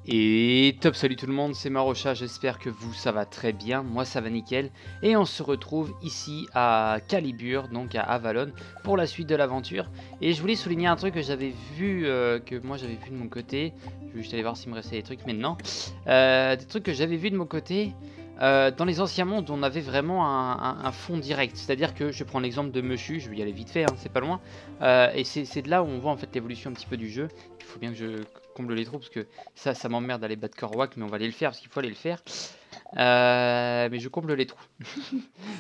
Et top, salut tout le monde, c'est Marocha, j'espère que vous ça va très bien, moi ça va nickel. Et on se retrouve ici à Calibur, donc à Avalon, pour la suite de l'aventure. Et je voulais souligner un truc que j'avais vu, que moi j'avais vu de mon côté. Je vais juste aller voir s'il me restait des trucs maintenant. Des trucs que j'avais vu de mon côté. Dans les anciens mondes, on avait vraiment un fond direct. C'est-à-dire que je prends l'exemple de Mushu, je vais y aller vite fait, hein, c'est pas loin. Et c'est de là où on voit en fait l'évolution un petit peu du jeu. Il faut bien que je comble les trous parce que ça m'emmerde d'aller battre Korwak, mais on va aller le faire parce qu'il faut aller le faire. Mais je comble les trous.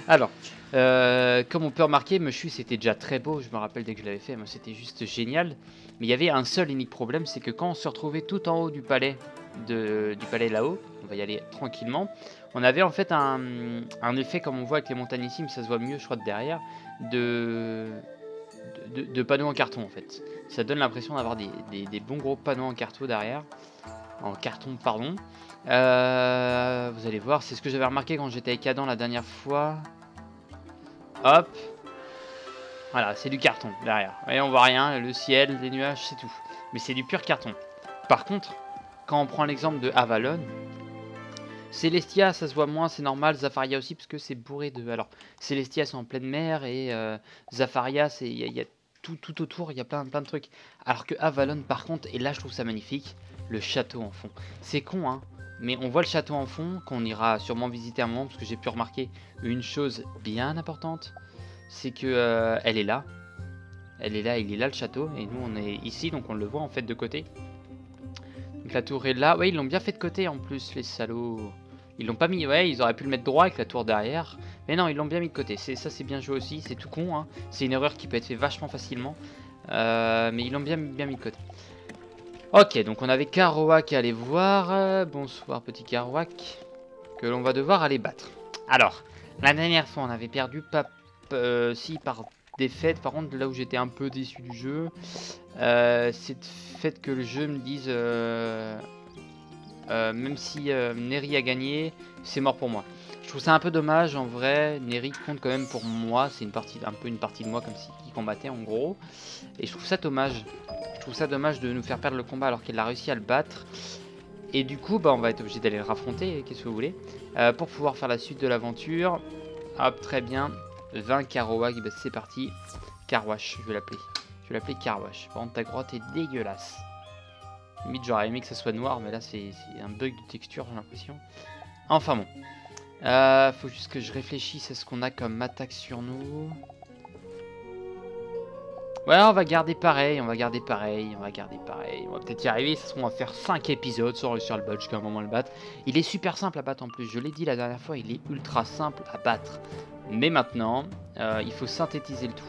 Alors, comme on peut remarquer, Mushu c'était déjà très beau, je me rappelle dès que je l'avais fait, moi c'était juste génial. Mais il y avait un seul unique problème, c'est que quand on se retrouvait tout en haut du palais, là-haut, on va y aller tranquillement, on avait en fait un effet comme on voit avec les montagnes ici, mais ça se voit mieux je crois de derrière, de panneaux en carton en fait. Ça donne l'impression d'avoir des bons gros panneaux en carton derrière. En carton, pardon. Vous allez voir, c'est ce que j'avais remarqué quand j'étais avec Adam la dernière fois. Hop. Voilà, c'est du carton derrière. Vous voyez, on voit rien, le ciel, les nuages, c'est tout. Mais c'est du pur carton. Par contre, quand on prend l'exemple de Avalon, Celestia, ça se voit moins, c'est normal. Zafaria aussi, parce que c'est bourré de... Alors, Celestia, c'est en pleine mer, et Zafaria, il y a tout autour, il y a plein de trucs. Alors que Avalon, par contre, et là, je trouve ça magnifique, le château en fond. C'est con, hein, mais on voit le château en fond, qu'on ira sûrement visiter un moment, parce que j'ai pu remarquer une chose bien importante, c'est que elle est là. Elle est là, il est là le château, et nous, on est ici, donc on le voit en fait de côté. Donc la tour est là. Ouais, ils l'ont bien fait de côté en plus, les salauds. Ils l'ont pas mis, ouais, ils auraient pu le mettre droit avec la tour derrière. Mais non, ils l'ont bien mis de côté. Ça, c'est bien joué aussi. C'est tout con, hein. C'est une erreur qui peut être faite vachement facilement. Mais ils l'ont bien mis de côté. Ok, donc on avait Karoak à aller voir. Bonsoir, petit Karoak. Que l'on va devoir aller battre. Alors, la dernière fois, on avait perdu si par défaite. Par contre, là où j'étais un peu déçu du jeu, c'est le fait que le jeu me dise... même si Neri a gagné, c'est mort pour moi. Je trouve ça un peu dommage en vrai. Neri compte quand même pour moi. C'est un peu une partie de moi comme s'il combattait en gros. Et je trouve ça dommage. Je trouve ça dommage de nous faire perdre le combat alors qu'il a réussi à le battre. Et du coup, bah, on va être obligé d'aller le raffronter. Qu'est-ce que vous voulez, pour pouvoir faire la suite de l'aventure. Hop, très bien. 20 Karoak, bah, c'est parti. Karwash, je vais l'appeler. Je vais l'appeler Karwash. Par contre, ta grotte est dégueulasse. Limite j'aurais aimé que ça soit noir, mais là c'est un bug de texture, j'ai l'impression. Enfin bon. Faut juste que je réfléchisse à ce qu'on a comme attaque sur nous. Ouais, on va garder pareil, on va peut-être y arriver, ça se trouve on va faire 5 épisodes sans réussir à le battre jusqu'à un moment le battre. Il est super simple à battre en plus, je l'ai dit la dernière fois, il est ultra simple à battre. Mais maintenant, il faut synthétiser le tout.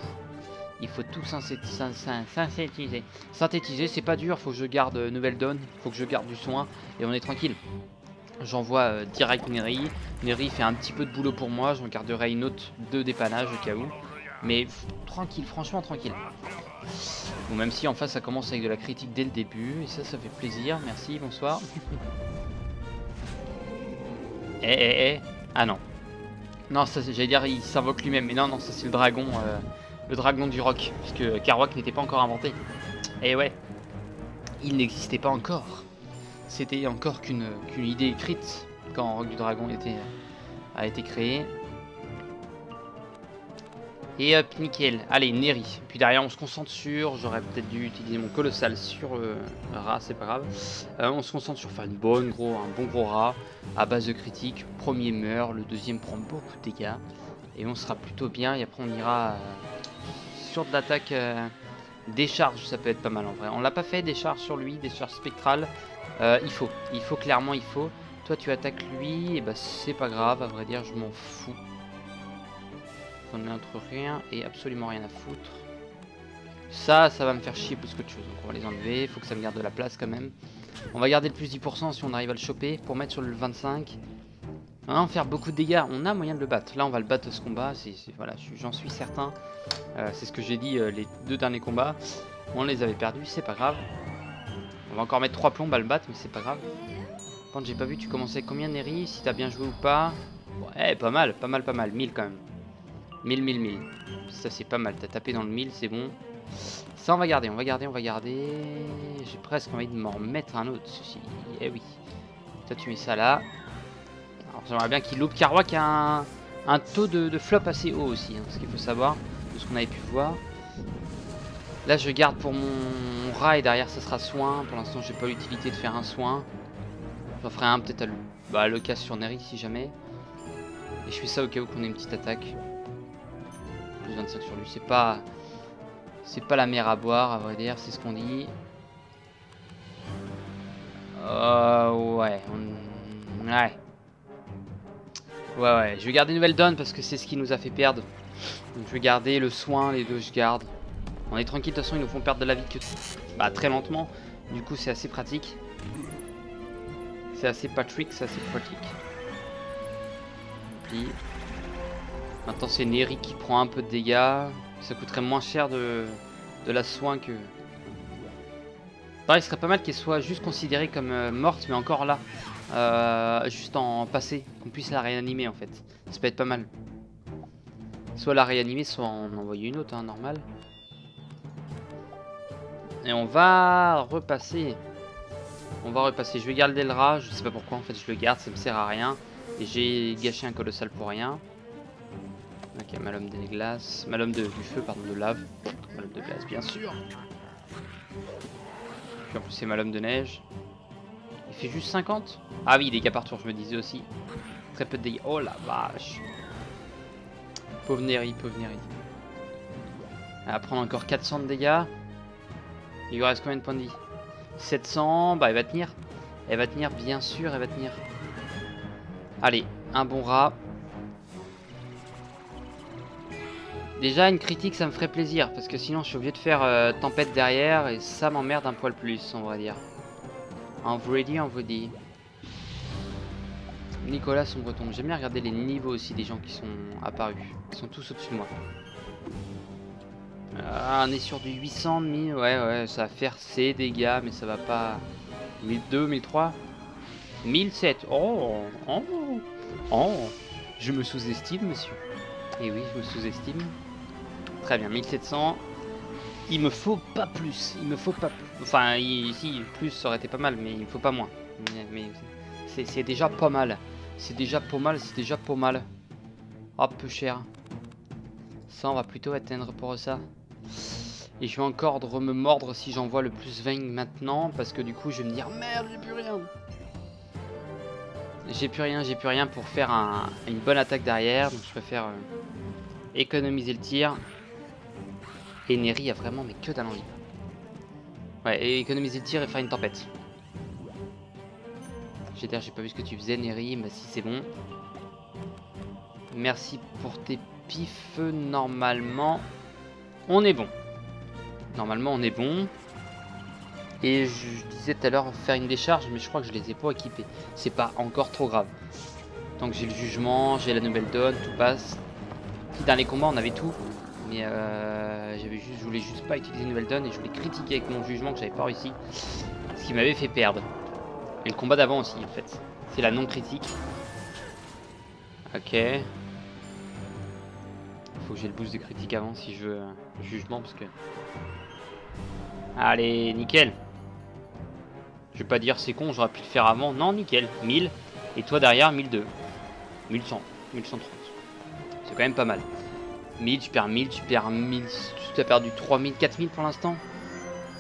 Il faut tout synthétiser. Synthétiser, c'est pas dur, faut que je garde Nouvelle Dawn, faut que je garde du soin, et on est tranquille. J'envoie direct Neri. Neri fait un petit peu de boulot pour moi, j'en garderai une autre de dépannage au cas où. Mais tranquille, franchement tranquille. Bon, même si en face ça commence avec de la critique dès le début, et ça fait plaisir, merci, bonsoir. Ah non. Non, ça j'allais dire, il s'invoque lui-même, mais non, ça c'est le dragon. Le dragon du roc, puisque Karoak n'était pas encore inventé. Et ouais, il n'existait pas encore. C'était encore qu'une idée écrite quand Roc du Dragon a été créé. Et hop, nickel. Allez, Neri. Puis derrière, on se concentre sur... J'aurais peut-être dû utiliser mon colossal sur rat, c'est pas grave. On se concentre sur faire un bon gros rat à base de critique. Premier meurt, le deuxième prend beaucoup de dégâts. Et on sera plutôt bien. Et après, on ira... sur de l'attaque décharge, ça peut être pas mal en vrai. On l'a pas fait, décharge sur lui, décharge spectrale. Il faut clairement, il faut. Toi tu attaques lui, et bah c'est pas grave, à vrai dire je m'en fous. On est entre rien et absolument rien à foutre. Ça va me faire chier plus qu'autre chose, donc on va les enlever, il faut que ça me garde de la place quand même. On va garder le plus 10% si on arrive à le choper, pour mettre sur le 25. On va en faire beaucoup de dégâts, on a moyen de le battre. Là on va le battre ce combat, voilà, j'en suis certain. C'est ce que j'ai dit les 2 derniers combats. On les avait perdus, c'est pas grave. On va encore mettre 3 plombes à le battre, mais c'est pas grave. Quand j'ai pas vu, tu commençais avec combien Neri, si t'as bien joué ou pas. Ouais, pas mal. 1000 quand même. 1000. Ça c'est pas mal, t'as tapé dans le 1000, c'est bon. Ça, on va garder, on va garder, on va garder. J'ai presque envie de m'en remettre un autre, ceci. Eh oui. Toi, tu mets ça là. Alors, j'aimerais bien qu'il loupe Kerouac a un taux de flop assez haut aussi, hein, ce qu'il faut savoir, de ce qu'on avait pu voir. Là, je garde pour mon rat et derrière, ça sera soin. Pour l'instant, j'ai pas l'utilité de faire un soin. J'en ferai un peut-être à l'occasion sur Neri si jamais. Et je fais ça au cas où qu'on ait une petite attaque. Plus 25 sur lui, c'est pas la mer à boire, à vrai dire, c'est ce qu'on dit. Ouais, ouais, je vais garder Nouvelle Donne parce que c'est ce qui nous a fait perdre. Donc je vais garder le soin, les deux je garde. On est tranquille, de toute façon ils nous font perdre de la vie que très lentement. Du coup c'est assez pratique. C'est assez pratique. Puis, maintenant c'est Neri qui prend un peu de dégâts. Ça coûterait moins cher de la soin que... Pareil, il serait pas mal qu'elle soit juste considérée comme morte, mais encore là. Juste en passé, qu'on puisse la réanimer en fait. Ça peut être pas mal. Soit la réanimer, soit en envoyer une autre, hein, normal. Et on va repasser. Je vais garder le rat, je sais pas pourquoi en fait je le garde, ça me sert à rien. Et j'ai gâché un colossal pour rien. Ok, Malhomme des glaces. Malhomme du feu, pardon, de lave. Malhomme de glace, bien sûr. Puis en plus c'est Malhomme de neige. Il fait juste 50. Ah oui, dégâts par tour, je me disais aussi. Très peu de dégâts. Oh la vache. Pauvre Neri, pauvre Neri. Elle va prendre encore 400 de dégâts. Il lui reste combien de points de vie? 700. Bah elle va tenir. Elle va tenir, bien sûr, elle va tenir. Allez, un bon rat. Déjà une critique ça me ferait plaisir. Parce que sinon je suis obligé de faire tempête derrière. Et ça m'emmerde un poil plus, on va dire. On vous dit. Nicolas Sombreton. J'aime bien regarder les niveaux aussi des gens qui sont apparus. Ils sont tous au-dessus de moi. On est sur du 800, 1000. Ouais, ça va faire ses dégâts, mais ça va pas. 1002, 1003. 1007. Oh. Je me sous-estime, monsieur. Et oui, je me sous-estime. Très bien, 1700. Il me faut pas plus. Enfin, si, plus ça aurait été pas mal, mais il me faut pas moins. Mais c'est déjà pas mal. C'est déjà pas mal. Oh, peu cher. Ça, on va plutôt atteindre pour ça. Et je vais encore me mordre si j'envoie le plus 20 maintenant. Parce que du coup, je vais me dire, merde, j'ai plus rien. J'ai plus rien pour faire une bonne attaque derrière. Donc je préfère économiser le tir. Et Neri a vraiment mais que dalle en vie. Ouais, et économiser le tir et faire une tempête. J'ai pas vu ce que tu faisais, Neri, mais si c'est bon. Merci pour tes pifs. Normalement, on est bon. Et je disais tout à l'heure faire une décharge, mais je crois que je les ai pas équipés. C'est pas encore trop grave. Donc j'ai le jugement, j'ai la nouvelle donne, tout passe. Dans les combats, on avait tout. Mais je voulais juste pas utiliser une nouvelle donne et je voulais critiquer avec mon jugement que j'avais pas réussi. Ce qui m'avait fait perdre. Et le combat d'avant aussi en fait. C'est la non-critique. Ok. Faut que j'ai le boost de critique avant si je veux jugement parce que... Allez, nickel. Je vais pas dire c'est con, j'aurais pu le faire avant. Non, nickel. 1000. Et toi derrière, 1002. 1100. 1130. C'est quand même pas mal. 1000, tu perds 1000, tu perds 1000. Tu as perdu 3000, 4000 pour l'instant.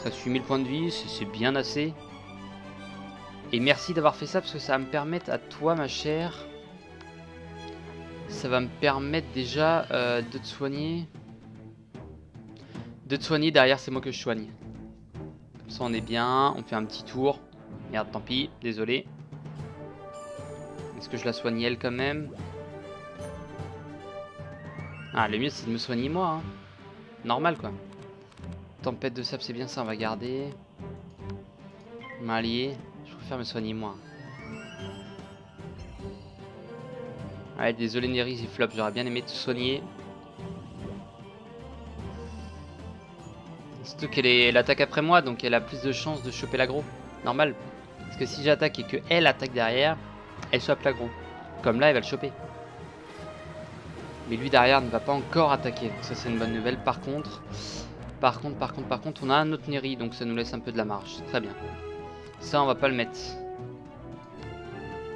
8000 points de vie, c'est bien assez. Et merci d'avoir fait ça parce que ça va me permettre à toi, ma chère. Ça va me permettre déjà de te soigner. Derrière, c'est moi que je soigne. Comme ça, on est bien. On fait un petit tour. Merde, tant pis, désolé. Est-ce que je la soigne elle quand même? Ah, le mieux c'est de me soigner moi. Hein. Normal quoi. Tempête de sable, c'est bien ça, on va garder. M'allier. Je préfère me soigner moi. Ouais, désolé Neri, j'ai flop, j'aurais bien aimé te soigner. Surtout qu'elle attaque après moi, donc elle a plus de chances de choper l'aggro. Normal. Parce que si j'attaque et que elle attaque derrière, elle chope l'aggro. Comme là, elle va le choper. Mais lui derrière ne va pas encore attaquer. Donc ça c'est une bonne nouvelle. Par contre, Par contre, on a un autre Neri, donc ça nous laisse un peu de la marge. Très bien. Ça, on va pas le mettre.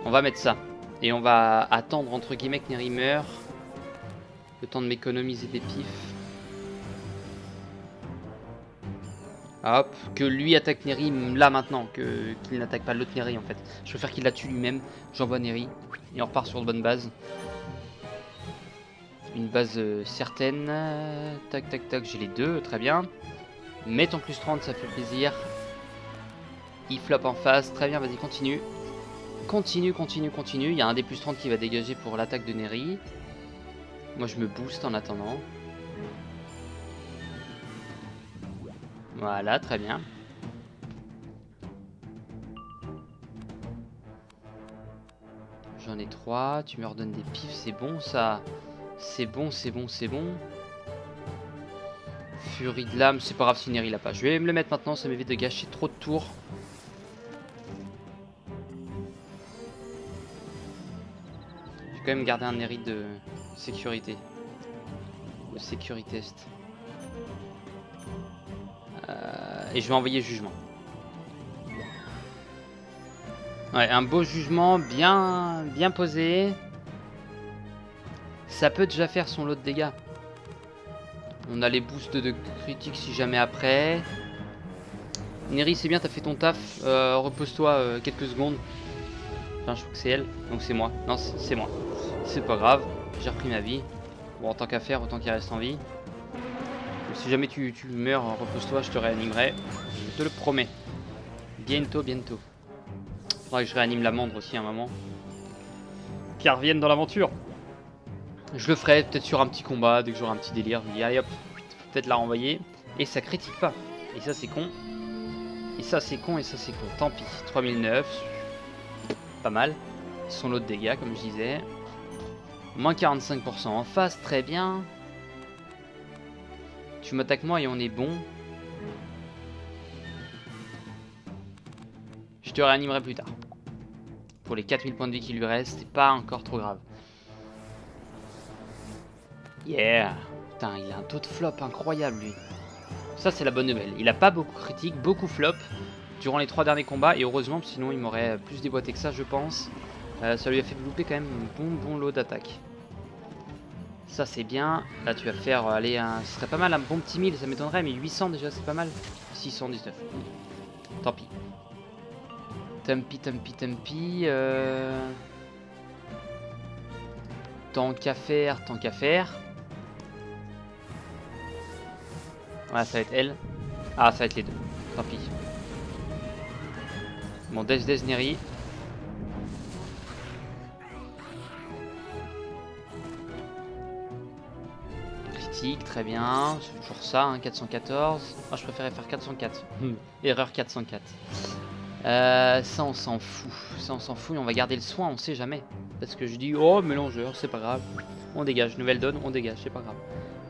On va mettre ça. Et on va attendre, entre guillemets, que Neri meure. Le temps de m'économiser des pifs. Hop, que lui attaque Neri là maintenant, qu'il n'attaque pas l'autre Neri en fait. Je préfère qu'il la tue lui-même. J'envoie Neri. Et on repart sur de bonnes bases. Une base certaine. Tac, tac, tac, j'ai les deux, très bien. Mets ton plus 30, ça fait plaisir. Il flop en face, très bien, vas-y, continue. Continue. Il y a un des plus 30 qui va dégager pour l'attaque de Neri. Moi, je me booste en attendant. Voilà, très bien. J'en ai 3, tu me redonnes des pifs, c'est bon ça. C'est bon. Furie de l'âme, c'est pas grave si Neri l'a pas. Je vais me le mettre maintenant, ça m'évite de gâcher trop de tours. Je vais quand même garder un Neri de sécurité. De sécuritest. Et je vais envoyer jugement. Ouais, un beau jugement, bien posé. Ça peut déjà faire son lot de dégâts. On a les boosts de critique si jamais après. Neri, c'est bien, t'as fait ton taf. Repose-toi quelques secondes. Enfin, je crois que c'est elle, donc c'est moi. Non, c'est moi. C'est pas grave, j'ai repris ma vie. Bon, en tant qu'à faire, autant qu'il reste en vie. Donc, si jamais tu meurs, repose-toi, je te réanimerai. Je te le promets. Bientôt. Faudrait que je réanime l'amande aussi à un moment. Qu'elle revienne dans l'aventure. Je le ferai peut-être sur un petit combat, dès que j'aurai un petit délire. Je me dis, allez hop, peut-être la renvoyer. Et ça critique pas. Et ça, c'est con. Et ça, c'est con. Tant pis. 3009. Pas mal. Son lot de dégâts, comme je disais. Moins 45% en face, très bien. Tu m'attaques moi et on est bon. Je te réanimerai plus tard. Pour les 4000 points de vie qui lui restent, c'est pas encore trop grave. Yeah. Putain, il a un taux de flop incroyable lui. Ça c'est la bonne nouvelle. Il a pas beaucoup critique, beaucoup flop durant les 3 derniers combats. Et heureusement, sinon il m'aurait plus déboîté que ça, je pense. Ça lui a fait louper quand même un bon lot d'attaque. Ça c'est bien. Là tu vas faire aller ce serait pas mal un bon petit 1000, ça m'étonnerait, mais 800 déjà c'est pas mal. 619. Tant pis. Tant qu'à faire. Voilà, ça va être elle. Ah, ça va être les deux. Tant pis. Bon, Des Neri. Critique, très bien. C'est toujours ça, hein, 414. Moi, je préférais faire 404. Erreur 404. Ça, on s'en fout. Et on va garder le soin, on sait jamais. Parce que je dis, oh, mélangeur, c'est pas grave. On dégage. Nouvelle donne, on dégage, c'est pas grave.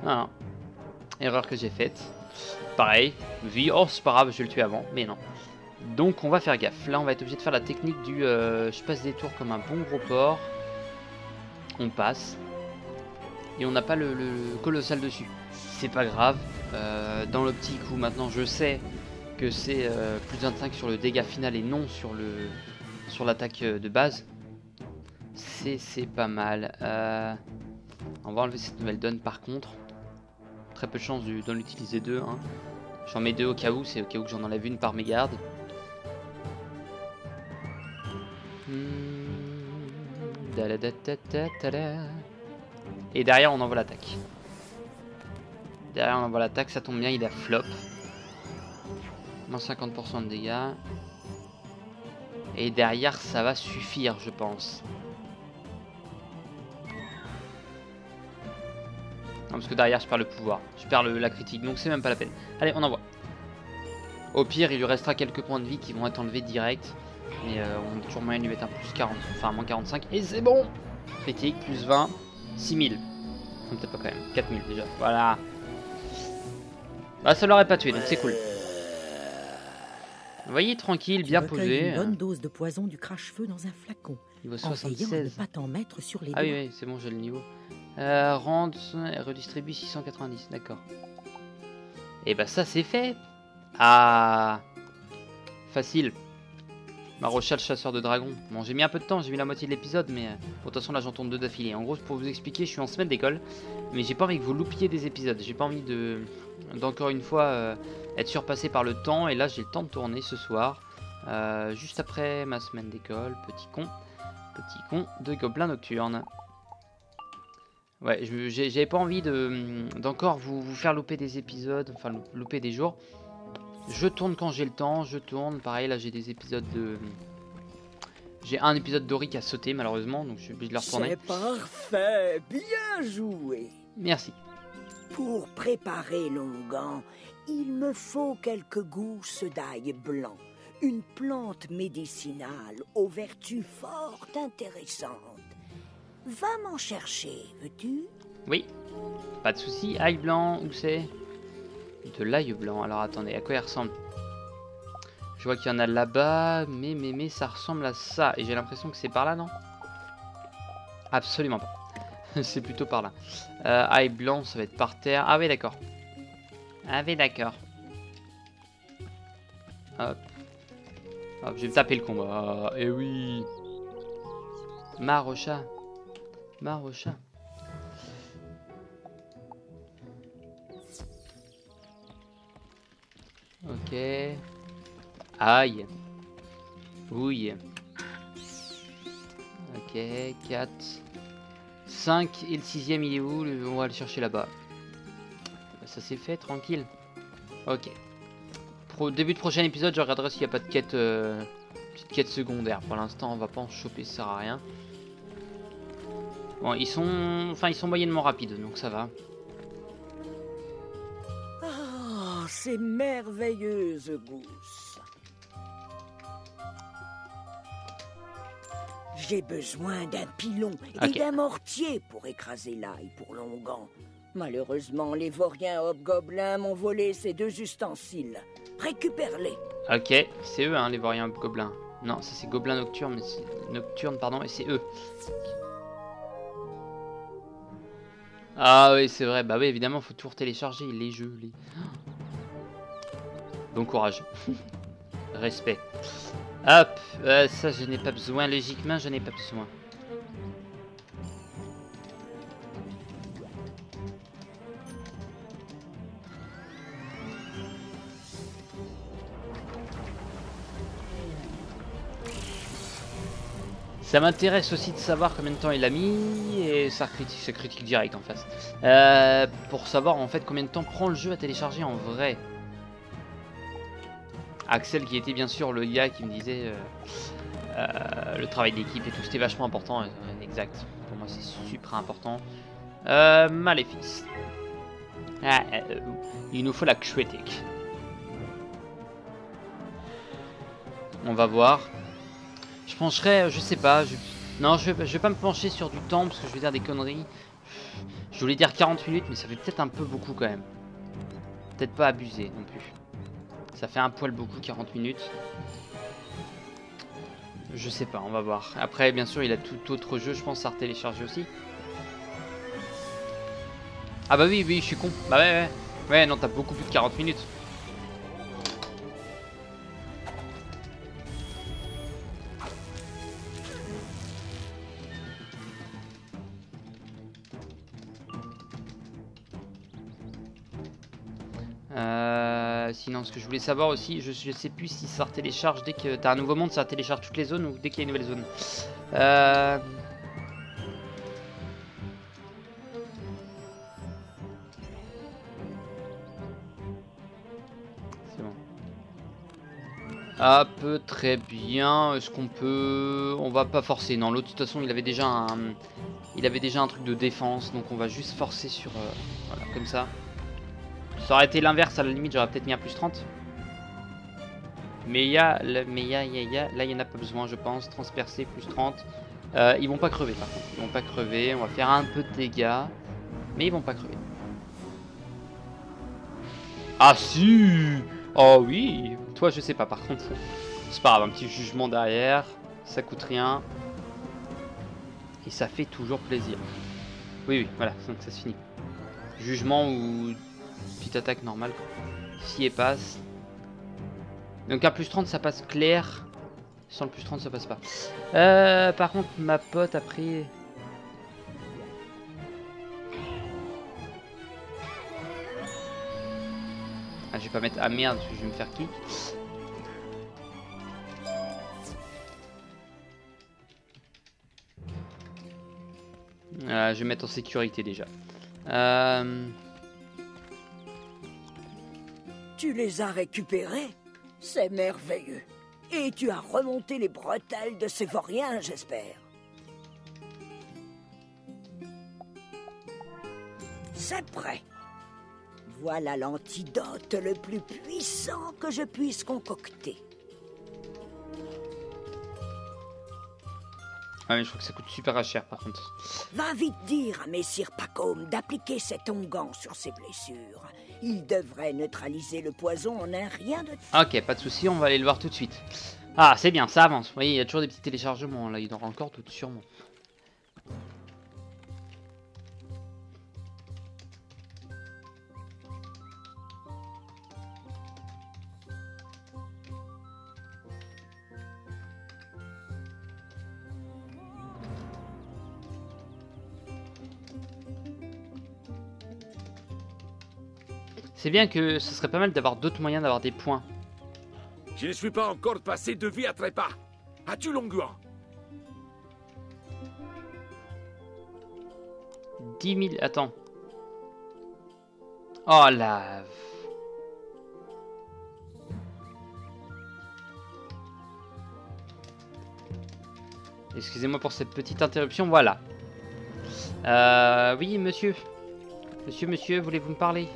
Voilà. Erreur que j'ai faite. Pareil, vie, oh c'est pas grave, je vais le tuer avant, mais non. Donc on va faire gaffe. Là on va être obligé de faire la technique du je passe des tours comme un bon gros porc. On passe. Et on n'a pas le colossal dessus. C'est pas grave. Dans l'optique où maintenant je sais que c'est plus 25 sur le dégât final et non sur l'attaque de base. C'est pas mal. On va enlever cette nouvelle donne par contre. Très peu de chance d'en utiliser deux. Hein. J'en mets deux au cas où, c'est au cas où que j'en enlève une par mégarde. Et derrière on envoie l'attaque. Ça tombe bien, il a flop. Moins 50% de dégâts. Et derrière ça va suffire je pense. Non, parce que derrière je perds le pouvoir, je perds la critique, donc c'est même pas la peine. Allez, on envoie. Au pire, il lui restera quelques points de vie qui vont être enlevés direct. Mais on a toujours moyen de lui mettre un plus 40, enfin moins 45. Et c'est bon. Critique, plus 20, 6000. Peut-être pas quand même, 4000 déjà, voilà. Bah ça l'aurait pas tué, donc c'est cool. Vous voyez, tranquille, bien posé. Une bonne dose de poison du crache-feu dans un flacon. Niveau en 76. Ne pas t'en mettre sur les ah doigts. oui, c'est bon, j'ai le niveau. Rendre, redistribue 690, d'accord. Et bah ça c'est fait. Ah, facile. Marocha, le chasseur de dragons. Bon, j'ai mis un peu de temps, j'ai mis la moitié de l'épisode, mais bon, de toute façon là j'en tourne 2 d'affilée. En gros, pour vous expliquer, je suis en semaine d'école, mais j'ai pas envie que vous loupiez des épisodes. J'ai pas envie d'encore une fois être surpassé par le temps. Et là j'ai le temps de tourner ce soir, juste après ma semaine d'école. Petit con de gobelin nocturne. Ouais, j'avais pas envie d'encore vous faire louper des épisodes, enfin louper des jours. Je tourne quand j'ai le temps, je tourne. Pareil, là j'ai des épisodes de... J'ai un épisode d'Ori qui a sauté malheureusement, donc je suis obligé de le retourner. C'est parfait, bien joué. Merci. Pour préparer l'onguent, il me faut quelques gousses d'ail blanc. Une plante médicinale aux vertus fort intéressantes. Va m'en chercher, veux-tu? Oui, pas de souci. Ail blanc, où c'est? De l'ail blanc. Alors attendez, à quoi il ressemble? Je vois qu'il y en a là-bas, mais ça ressemble à ça. Et j'ai l'impression que c'est par là, non? Absolument pas. C'est plutôt par là. Ail blanc, ça va être par terre. Ah oui, d'accord. Ah oui, d'accord. Hop. Hop, je vais me taper le combat. Ah, et oui. Marocha. Marocha. Ok. Aïe. Ouille. Ok, 4. 5 et le 6ème il est où? On va le chercher là-bas. Ça c'est fait, tranquille. Ok. Début de prochain épisode, je regarderai s'il n'y a pas de quête, petite quête secondaire. Pour l'instant, on va pas en choper, ça sert à rien. Bon, ils sont moyennement rapides, donc ça va. Ah, ces merveilleuses gousses. J'ai besoin d'un pilon et d'un mortier pour écraser l'ail pour l'onguent. Malheureusement, les vauriens hobgoblins m'ont volé ces 2 ustensiles. Récupère-les. Ok, c'est eux, hein, les vauriens gobelins. Non, ça c'est gobelin nocturne, mais nocturne, pardon, et c'est eux. Ah oui, c'est vrai. Bah oui, évidemment, faut toujours télécharger les jeux. Bon courage. Respect. Hop, ça je n'ai pas besoin. Logiquement, je n'ai pas besoin. Ça m'intéresse aussi de savoir combien de temps il a mis, et ça critique direct en face. Pour savoir en fait combien de temps prend le jeu à télécharger en vrai. Axel qui était bien sûr le gars qui me disait le travail d'équipe et tout, c'était vachement important. Exact, pour moi c'est super important. Maléfice. Il nous faut la Kshwetik. On va voir. Je pencherais, je sais pas, non je vais pas me pencher sur du temps parce que je vais dire des conneries. Je voulais dire 40 minutes mais ça fait peut-être un peu beaucoup quand même. Peut-être pas abuser non plus. Ça fait un poil beaucoup 40 minutes. Je sais pas, on va voir. Après bien sûr il a tout autre jeu je pense à télécharger aussi. Ah bah oui, je suis con. Bah ouais. Ouais non t'as beaucoup plus de 40 minutes. Sinon, ce que je voulais savoir aussi, je sais plus si ça télécharge dès que t'as un nouveau monde, ça télécharge toutes les zones ou dès qu'il y a une nouvelle zone. C'est bon. Hop, très bien. Est-ce qu'on peut... On va pas forcer. Non, l'autre de toute façon, il avait déjà un truc de défense, donc on va juste forcer sur... voilà, comme ça. Ça aurait été l'inverse, à la limite, j'aurais peut-être mis un plus 30. Mais là, il n'y en a pas besoin, je pense. Transpercer, plus 30. Ils vont pas crever, par contre. Ils vont pas crever. On va faire un peu de dégâts. Mais ils vont pas crever. Ah si! Oh oui! Toi, je sais pas, par contre. C'est pas grave, un petit jugement derrière. Ça coûte rien. Et ça fait toujours plaisir. Oui, voilà, donc ça se finit. Jugement ou... petite attaque normale. Si elle passe. Donc à plus 30 ça passe clair. Sans le plus 30 ça passe pas. Par contre ma pote après... Ah, je vais pas mettre... Ah merde, je vais me faire kick. Je vais mettre en sécurité déjà. Tu les as récupérés? C'est merveilleux. Et tu as remonté les bretelles de ces vauriens, j'espère. C'est prêt. Voilà l'antidote le plus puissant que je puisse concocter. Ah mais je crois que ça coûte super cher par contre. Va vite dire à Messire Pacôme d'appliquer cet onguent sur ses blessures. Il devrait neutraliser le poison en un rien de temps. Ok, pas de souci, on va aller le voir tout de suite. Ah, c'est bien, ça avance. Vous voyez, il y a toujours des petits téléchargements là, il y en aura encore tout sûrement. C'est bien que ce serait pas mal d'avoir d'autres moyens d'avoir des points. Je ne suis pas encore passé de vie à trépas. As-tu l'onguent? 10 000... Attends. Oh la... Excusez-moi pour cette petite interruption, voilà. Oui, monsieur. Monsieur, voulez-vous me parler?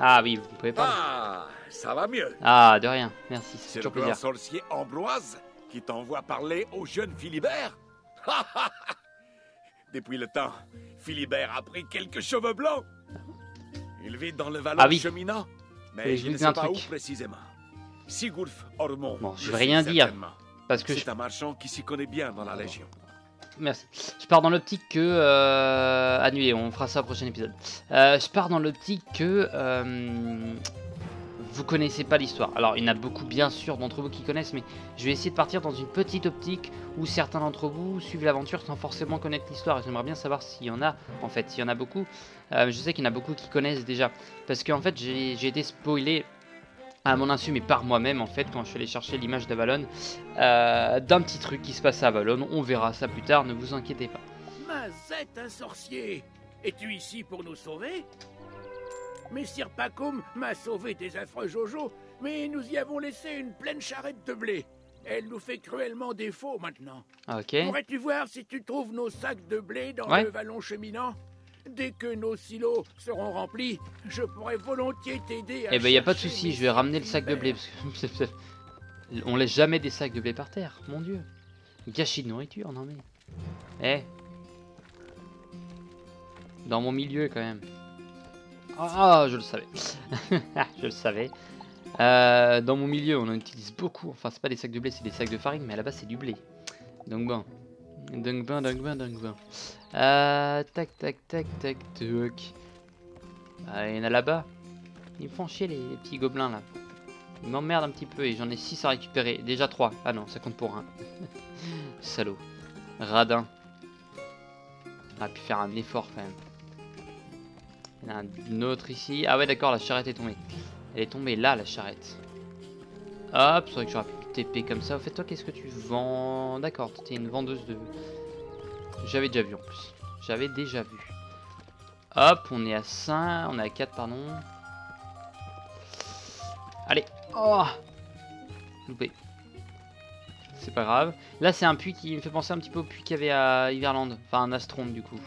Ah oui, vous pouvez parler. Ah, ça va mieux. Ah, de rien, merci, c'est C'est le toujours grand plaisir. sorcier Ambroise qui t'envoie parler au jeune Philibert. Depuis le temps, Philibert a pris quelques cheveux blancs. Il vit dans le vallon cheminant, mais et je je ne vous dis sais un pas où truc. précisément. Sigulf Ormond. Bon, je vais rien dire, parce que c'est un marchand qui s'y connaît bien dans la Légion. Merci. Je pars dans l'optique que... annulé, on fera ça au prochain épisode. Je pars dans l'optique que... vous connaissez pas l'histoire. Alors, il y en a beaucoup, bien sûr, d'entre vous qui connaissent, mais je vais essayer de partir dans une petite optique où certains d'entre vous suivent l'aventure sans forcément connaître l'histoire. Et j'aimerais bien savoir s'il y en a, en fait, s'il y en a beaucoup. Je sais qu'il y en a beaucoup qui connaissent déjà. Parce qu'en fait, j'ai été spoilé à mon insu, mais par moi-même, en fait, quand je suis allé chercher l'image d'Avalon, d'un petit truc qui se passe à Avalon. On verra ça plus tard, ne vous inquiétez pas. Mazette, un sorcier! Es-tu ici pour nous sauver? Messire Pacôme m'a sauvé des affreux Jojo, mais nous y avons laissé une pleine charrette de blé. Elle nous fait cruellement défaut maintenant. Ok. Pourrais-tu voir si tu trouves nos sacs de blé dans le vallon cheminant? Dès que nos silos seront remplis, je pourrais volontiers t'aider à... Eh ben, y a pas de souci, je vais ramener le sac de blé. Parce que on laisse jamais des sacs de blé par terre, mon dieu. Gâchis de nourriture, non mais... Eh. Dans mon milieu, quand même. Ah, je le savais. Je le savais. Dans mon milieu, on en utilise beaucoup. Enfin, c'est pas des sacs de blé, c'est des sacs de farine, mais à la base, c'est du blé. Donc bon. Donc bon. Tac. Ah, il y en a là-bas. Ils me font chier, les petits gobelins, là. Ils m'emmerdent un petit peu et j'en ai 6 à récupérer. Déjà 3. Ah non, ça compte pour 1. Salaud. Radin. On a pu faire un effort, quand même. Il y en a un autre ici. Ah ouais, d'accord, la charrette est tombée. Elle est tombée là, la charrette. Hop, c'est vrai que j'aurais pu TP comme ça. Au fait, toi, qu'est-ce que tu vends? D'accord, t'es une vendeuse de... J'avais déjà vu en plus. J'avais déjà vu. Hop, on est à 5. On est à 4, pardon. Allez. Oh, loupé. C'est pas grave. Là, c'est un puits qui me fait penser un petit peu au puits qu'il y avait à Iverland. Enfin, un Nastronde, du coup.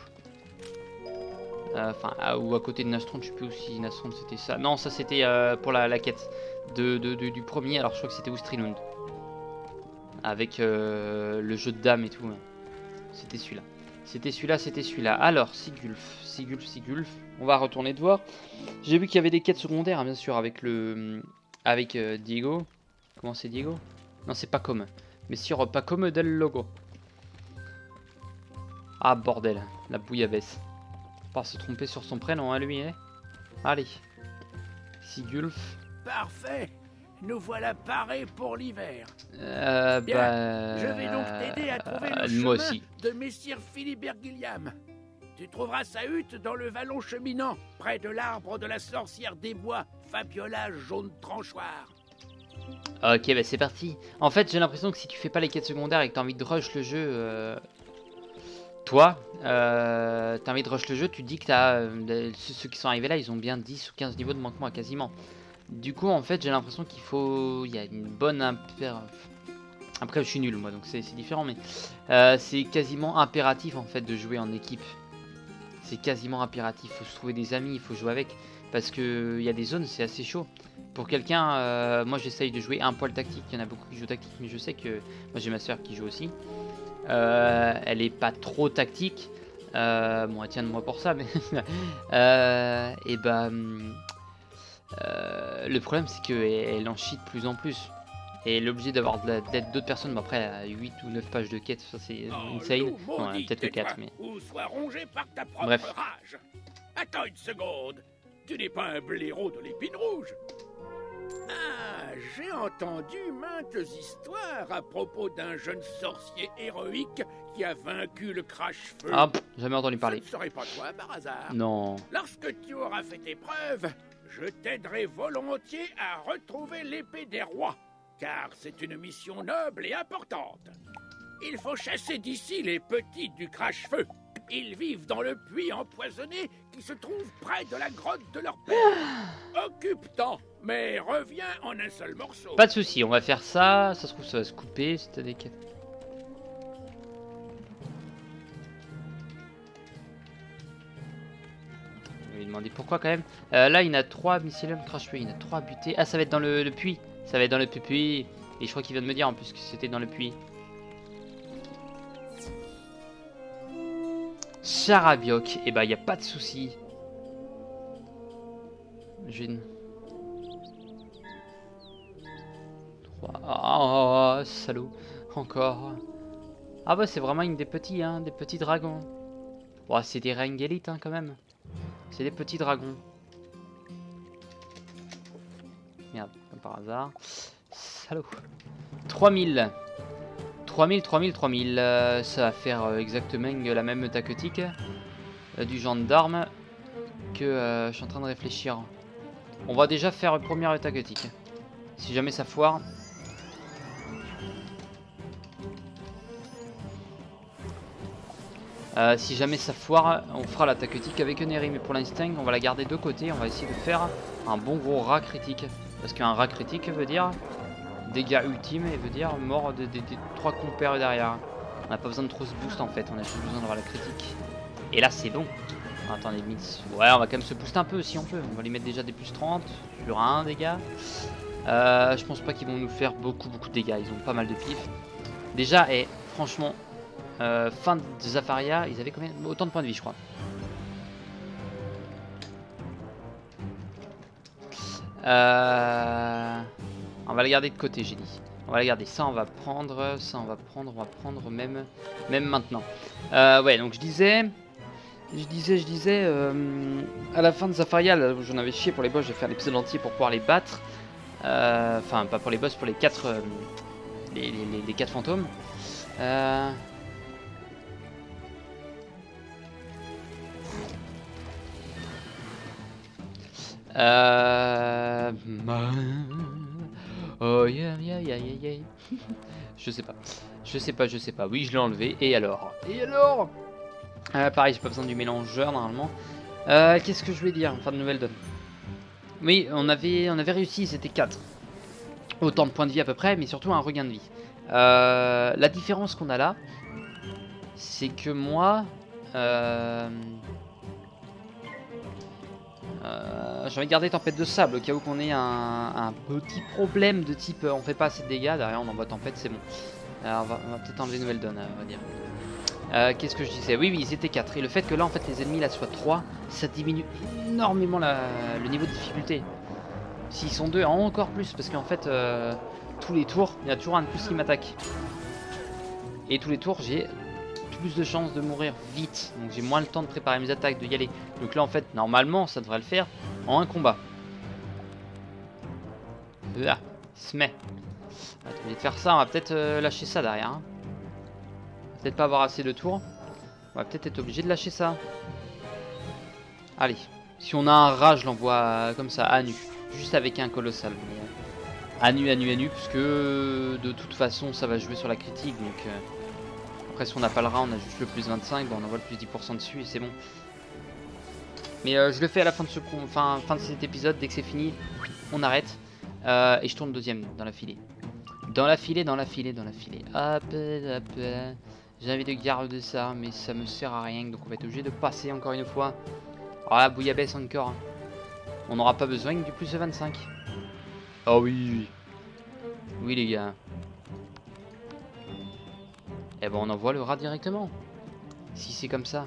Enfin, ou à côté de Nastronde, je sais plus si Nastronde c'était ça. Non, ça c'était pour la quête du premier. Alors, je crois que c'était Ustrilund. Avec le jeu de dames et tout. C'était celui-là. C'était celui-là. Alors, Sigulf. On va retourner de voir. J'ai vu qu'il y avait des quêtes secondaires, hein, bien sûr, avec Diego. Comment c'est Diego? Non, c'est pas comme. Mais sur pas comme del logo. Ah, bordel. La bouillabaisse. Pas se tromper sur son prénom, hein, lui, hein. Allez. Sigulf. Parfait. Nous voilà parés pour l'hiver. Bien, je vais donc t'aider à trouver le moi chemin aussi. de Messire Philibert Gilliam. Tu trouveras sa hutte dans le vallon cheminant, près de l'arbre de la sorcière des bois, Fabiola Jaune Tranchoir. Ok, bah c'est parti. En fait, j'ai l'impression que si tu fais pas les quêtes secondaires et que t'as envie de rush le jeu, t'as envie de rush le jeu, tu te dis que ceux qui sont arrivés là, ils ont bien 10 ou 15 niveaux de manquement à quasiment. Du coup, en fait, j'ai l'impression il y a une bonne Après, je suis nul moi, donc c'est différent, mais c'est quasiment impératif en fait de jouer en équipe. C'est quasiment impératif. Il faut se trouver des amis, il faut jouer avec, parce que il y a des zones, c'est assez chaud. Pour quelqu'un, moi j'essaye de jouer un poil tactique. Il y en a beaucoup qui jouent tactique, mais je sais que moi j'ai ma soeur qui joue aussi. Elle est pas trop tactique. Bon, elle tient de moi pour ça, mais et bah le problème c'est qu'elle en chie de plus en plus. Et elle est obligée d'avoir de l'aide d'autres personnes. Bon, après, à 8 ou 9 pages de quête, ça c'est insane. Non, peut-être que 4, mais. Ou sois rongé par ta propre Bref. rage. Attends une seconde. Tu n'es pas un blaireau de l'épine rouge. Ah, j'ai entendu maintes histoires à propos d'un jeune sorcier héroïque qui a vaincu le crache-feu. Ah, jamais entendu parler. Ce ne serait pas toi par hasard. Non. Lorsque tu auras fait tes preuves, je t'aiderai volontiers à retrouver l'épée des rois, car c'est une mission noble et importante. Il faut chasser d'ici les petits du crache-feu. Ils vivent dans le puits empoisonné qui se trouve près de la grotte de leur père. Occupe-t'en, mais reviens en un seul morceau. Pas de soucis, on va faire ça. Ça se trouve, ça va se couper. C'était des quêtes. Je vais lui demander pourquoi quand même. Là, il y en a 3 mycélium crash-feu. Il y en a 3 butés. Ah, ça va être dans le puits. Ça va être dans le puits. Et je crois qu'il vient de me dire en plus que c'était dans le puits. Charabioc, et bah y a pas de souci. J'ai 3. Oh, salaud. Encore. Ah bah c'est vraiment une des petits, hein, des petits dragons. Oh, c'est des rangs élites hein, quand même. C'est des petits dragons. Merde, comme par hasard. Salaud. 3000. 3000. Ça va faire exactement la même tactique du gendarme que je suis en train de réfléchir. On va déjà faire une première tactique. Si jamais ça foire. Si jamais ça foire, on fera la tactique avec Neri. Mais pour l'instant, on va la garder de côté. On va essayer de faire un bon gros rat critique. Parce qu'un rat critique veut dire dégâts ultimes et veut dire mort des 3 compères derrière. On n'a pas besoin de trop se boost en fait, on a juste besoin d'avoir la critique. Et là c'est bon. Attendez, mix. Ouais, on va quand même se booster un peu si on peut. On va lui mettre déjà des plus 30 sur 1 dégâts. Je pense pas qu'ils vont nous faire beaucoup de dégâts, ils ont pas mal de pif. Déjà, et franchement, fin de Zafaria, ils avaient combien? Autant de points de vie je crois. On va la garder de côté, j'ai dit. On va la garder. Ça, on va prendre. Ça, on va prendre même maintenant. Ouais, donc je disais, à la fin de Zafaria, j'en avais chié pour les boss. Je vais faire l'épisode entier pour pouvoir les battre. Enfin, pas pour les boss, pour les 4 les 4 fantômes. Oh yeah. Je sais pas. Oui, je l'ai enlevé. Et alors pareil, j'ai pas besoin du mélangeur normalement. Qu'est-ce que je voulais dire? Enfin, de nouvelle donne. Oui, on avait réussi, c'était 4. Autant de points de vie à peu près, mais surtout un regain de vie. La différence qu'on a là, c'est que moi... j'ai envie de garder tempête de sable au cas où qu'on ait un petit problème de type on fait pas assez de dégâts. Derrière on envoie tempête, c'est bon. Alors, on va peut-être enlever nouvelle donne, on va dire. Qu'est-ce que je disais? Oui, ils étaient 4. Et le fait que là en fait les ennemis là soient 3, ça diminue énormément le niveau de difficulté. S'ils sont 2, encore plus, parce qu'en fait tous les tours, il y a toujours un de plus qui m'attaque. Et tous les tours j'ai plus de chances de mourir vite, donc j'ai moins le temps de préparer mes attaques, de y aller. Donc là en fait normalement ça devrait le faire en un combat. Là, se met. On va être obligé de faire ça, on va peut-être lâcher ça derrière. Hein. Peut-être pas avoir assez de tours. On va peut-être être obligé de lâcher ça. Allez. Si on a un rat, je l'envoie comme ça, à nu. Juste avec un colossal. Mais, à nu, puisque de toute façon, ça va jouer sur la critique. Donc, après, si on n'a pas le rat, on a juste le plus 25. Bon, on envoie le plus 10% dessus et c'est bon. Mais je le fais à la fin de, fin de cet épisode. Dès que c'est fini, on arrête. Et je tourne le deuxième dans la filée. Dans la filée. Hop, hop. J'ai envie de garder ça, mais ça me sert à rien. Donc on va être obligé de passer encore une fois. Alors là, bouillabaisse encore. Hein. On n'aura pas besoin du plus de 25. Oh oui. Oui les gars. Et ben on envoie le rat directement. Si c'est comme ça.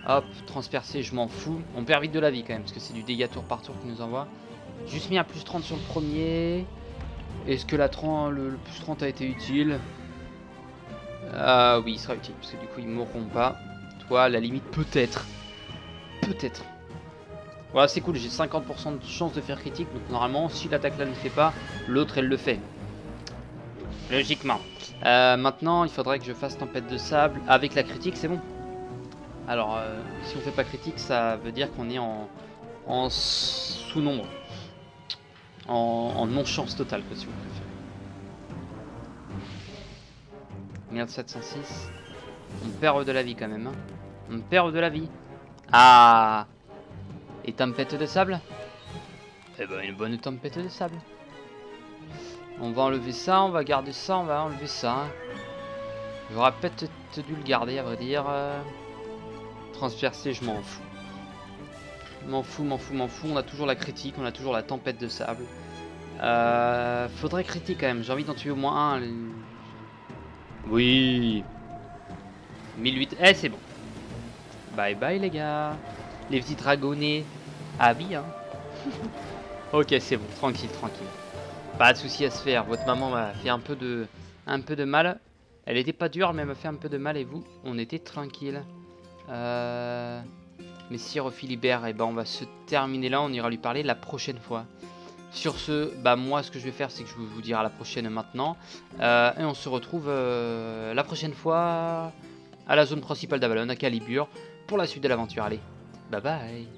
Hop, transpercé, je m'en fous. On perd vite de la vie quand même, parce que c'est du dégât tour par tour qui nous envoie. Juste mis un plus 30 sur le premier. Est-ce que la 30, le plus 30 a été utile? Oui, il sera utile, parce que du coup ils mourront pas. Toi, à la limite, peut-être. Peut-être. Voilà, c'est cool, j'ai 50% de chance de faire critique. Donc normalement, si l'attaque là ne le fait pas, l'autre elle le fait. Logiquement. Maintenant, il faudrait que je fasse tempête de sable. Avec la critique, c'est bon. Alors, si on fait pas critique, ça veut dire qu'on est en sous-nombre. En non-chance totale, quoi, si vous préférez. 1706. On perd de la vie quand même. Hein. On perd de la vie. Ah! Et tempête de sable? Eh ben, une bonne tempête de sable. On va enlever ça, on va garder ça, on va enlever ça. Hein. J'aurais peut-être dû le garder, à vrai dire. Transpercé, je m'en fous. M'en fous. On a toujours la critique, on a toujours la tempête de sable. Faudrait critique quand même. J'ai envie d'en tuer au moins un. Oui. 1008. Eh, c'est bon. Bye bye, les gars. Les petits dragonnets. Ah oui, hein. Ok, c'est bon. Tranquille. Pas de souci à se faire. Votre maman m'a fait un peu de mal. Elle était pas dure, mais elle m'a fait un peu de mal. Et vous, on était tranquille. Messire Philibert, et ben on va se terminer là, on ira lui parler la prochaine fois. Sur ce, bah moi ce que je vais faire c'est que je vais vous dire à la prochaine maintenant. Et on se retrouve la prochaine fois à la zone principale d'Avalon, à Calibur, pour la suite de l'aventure. Allez, bye bye.